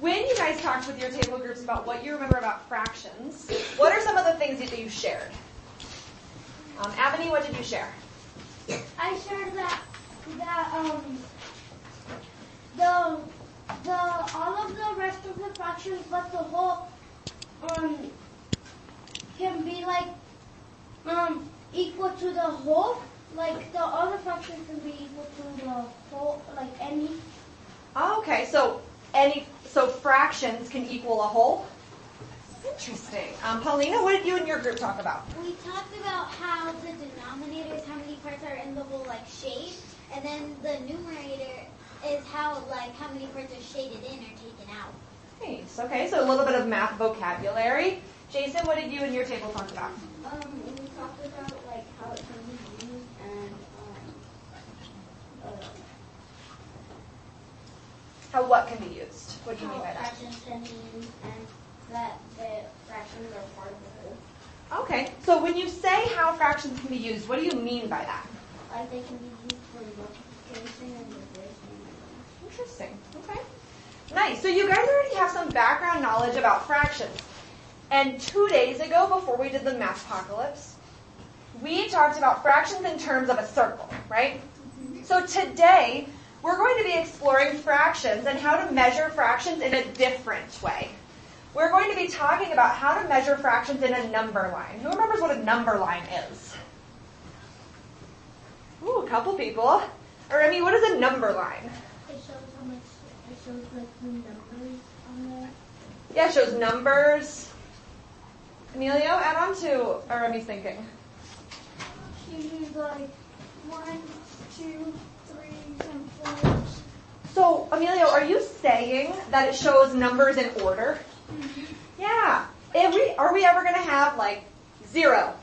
when you guys talked with your table groups about what you remember about fractions, what are some of the things that you shared? Ebony, what did you share? I shared that all of the rest of the fractions, but the whole can be like equal to the whole. Like the other fractions can be equal to the whole, like any. Okay, so fractions can equal a whole. Interesting. Paulina, what did you and your group talk about? We talked about how the denominator is how many parts are in the whole like shape, and then the numerator is how many parts are shaded in or taken out. Nice. Okay, so a little bit of math vocabulary. Jason, what did you and your table talk about? We talked about how it can be used and How what can be used? What do you mean by that? fractions can be used and that the fractions are part of the whole. Okay, so when you say how fractions can be used, what do you mean by that? Like they can be used for multiplication and division. Interesting. Okay. Nice. So you guys already have some background knowledge about fractions. And 2 days ago, before we did the Mathpocalypse, we talked about fractions in terms of a circle, right? So today, we're going to be exploring fractions and how to measure fractions in a different way. We're going to be talking about how to measure fractions in a number line. Who remembers what a number line is? Ooh, a couple people. Or, what is a number line? It shows how much, it shows the numbers on there. Yeah, it shows numbers. Emilio, add on to Remy's thinking. Usually 1, 2, 3, and 4. So, Emilio, are you saying that it shows numbers in order? Mm-hmm. Yeah. Are we ever going to have 0,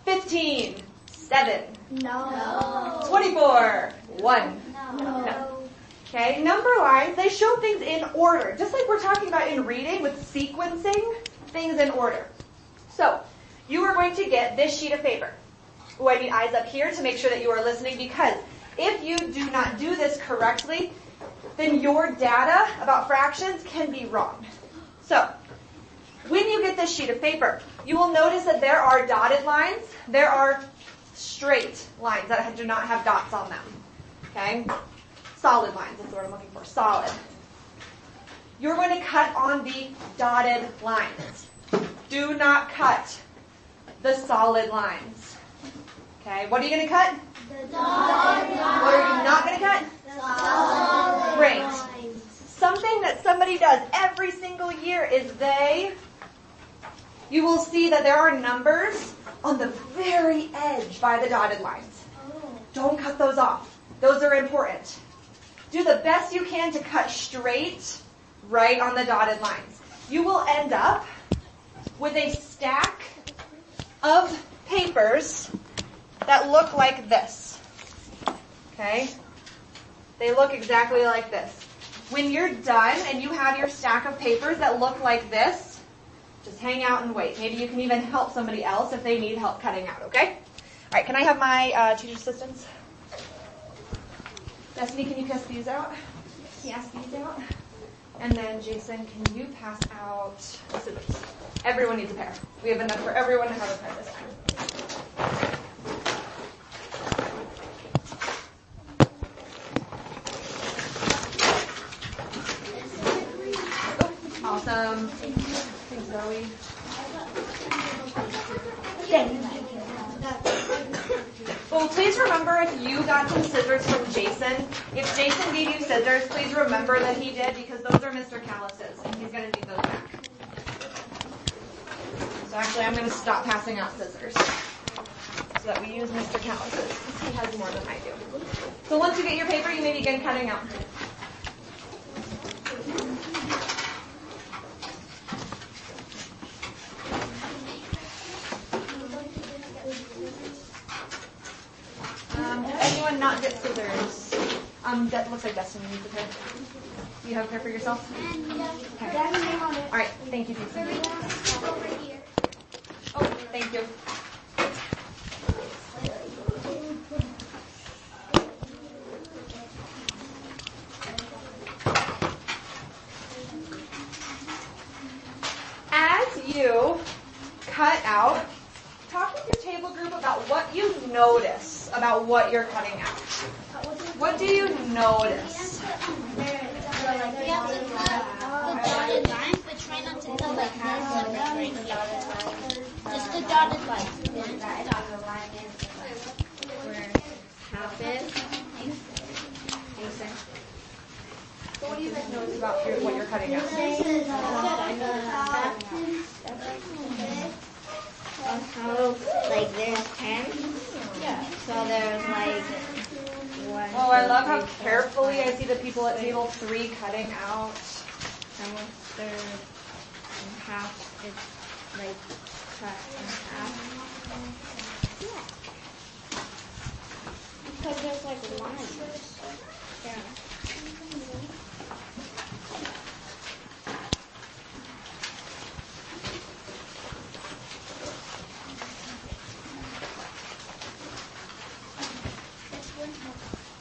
15, 7, No. 24, 1? No. Okay, number lines, they show things in order. Just like we're talking about in reading with sequencing things in order. So, you are going to get this sheet of paper. Oh, I need eyes up here to make sure that you are listening, because if you do not do this correctly, then your data about fractions can be wrong. So, when you get this sheet of paper, you will notice that there are dotted lines, there are straight lines that do not have dots on them. Okay? Solid lines, that's the word I'm looking for, solid. You're going to cut on the dotted lines. Do not cut the solid lines. Okay, what are you going to cut? The dotted lines. What are you not going to cut? The solid Great. lines. Something that somebody does every single year is you will see that there are numbers on the very edge by the dotted lines. Don't cut those off. Those are important. Do the best you can to cut straight right on the dotted lines. You will end up with a stack of papers that look like this. Okay? They look exactly like this. When you're done and you have your stack of papers that look like this, just hang out and wait. Maybe you can even help somebody else if they need help cutting out, okay? All right, can I have my teacher assistants? Destiny, can you pass these out? Can you pass these out? And then, Jason, can you pass out scissors? Everyone needs a pair. We have enough for everyone to have a pair this time. Awesome. Thanks, Zoe. Well, please remember if you got some scissors from Jason, if Jason gave you scissors, please remember that he did, because those are Mr. Callis's, and he's going to need those back. So actually, I'm going to stop passing out scissors so that we use Mr. Callis's, because he has more than I do. So once you get your paper, you may begin cutting out. Anyone not get scissors? That looks like Destiny needs a pair. Do you have a pair for yourself? Okay. All right. Thank you, Jason. Oh, thank you. you cut out, talk with your table group about what you notice about what you're cutting out. What do you notice? We have to cut the dotted lines, but try not to cut like this one right here. Just the dotted lines. Half it. So what do you guys notice about what you're cutting out? How, like, there's 10. Yeah. So there's like 1. Oh, I love how carefully I see the people at table 3 cutting out. And once they're in half, it's like cut in half. Because there's like lines. Yeah.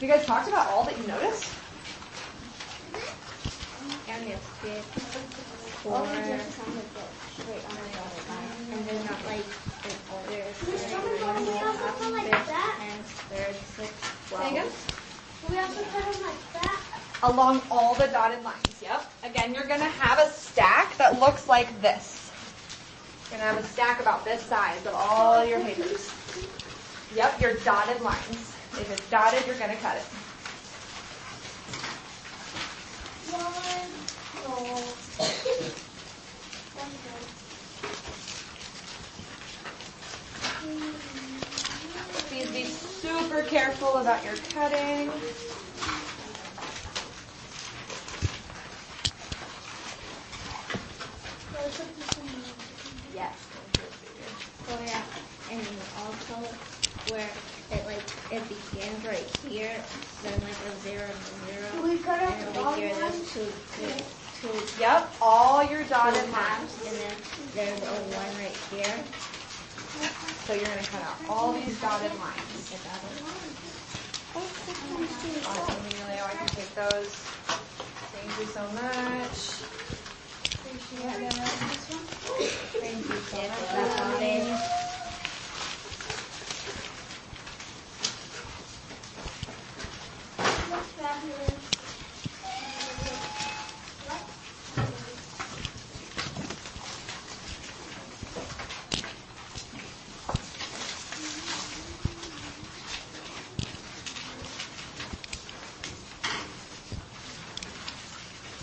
You guys talked about all that you noticed? And it's big. Or and they're not like in order. There's 6, 12. We also cut them like that. Along all the dotted lines, yep. Again, you're going to have a stack that looks like this. You're going to have a stack about this size of all your papers. Yep, your dotted lines. If it's dotted, you're going to cut it. Please be super careful about your cutting. Yes. So yeah, and also where it begins right here, then like a 0 and a 0. We cut off and the over here long there's two Yep, all your dotted lines. and then there's a 1 right here. So you're going to cut out all these dotted lines. Awesome, Emilio. I can take those. Thank you so much. Appreciate it. Thank you so much. That's fabulous.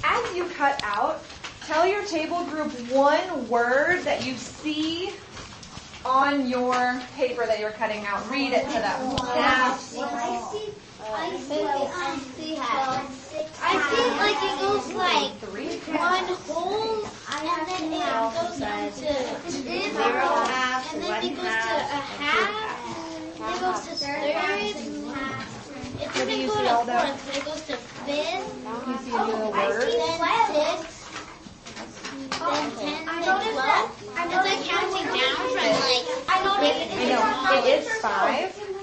As you cut out, tell your table group one word that you see on your paper that you're cutting out. Read it to them. I think like it goes like 1 whole, and then it goes down to 0, and then it goes to a half, then it goes to thirds. It doesn't go to fourths, but it goes to fifth. You see any little words? Then 6, then 10, then 12. It's like counting down from like. I know, it is 5,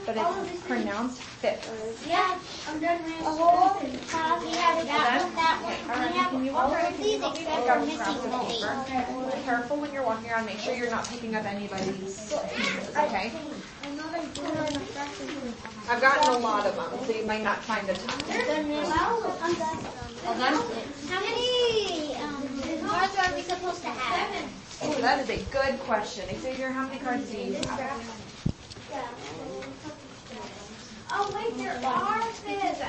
but it's pronounced 5th. Yeah, I'm done with a whole. We have that one. We have all of these except for missing the 8. Be careful when you're walking around. Make sure you're not picking up anybody's pieces, okay? I've gotten a lot of them, so you might not find a ton. All done? How many cards are we supposed to have? Oh, that is a good question. Xavier, how many cards do you have? Oh wait, there are 5.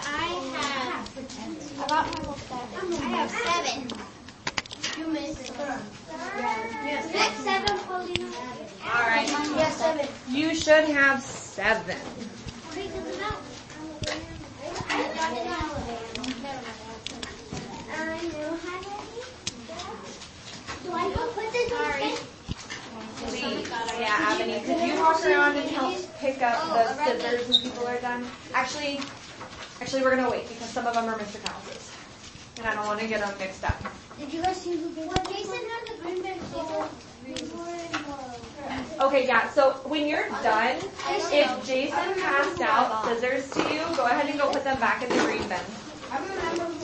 I have 7. You missed 6, 7, Paulina. All right. Yes, 7. You should have 7. Do I go put this on? Please. Yeah, Ebony, could you walk around and help pick up the scissors when people are done? Actually, we're going to wait because some of them are Mr. Callis's. And I don't want to get them mixed up. Did you guys see who gave Well, Jason had the green bag table. Okay, yeah, so when you're done, if Jason passed out scissors to you, go ahead and go put them back in the green bin. I remember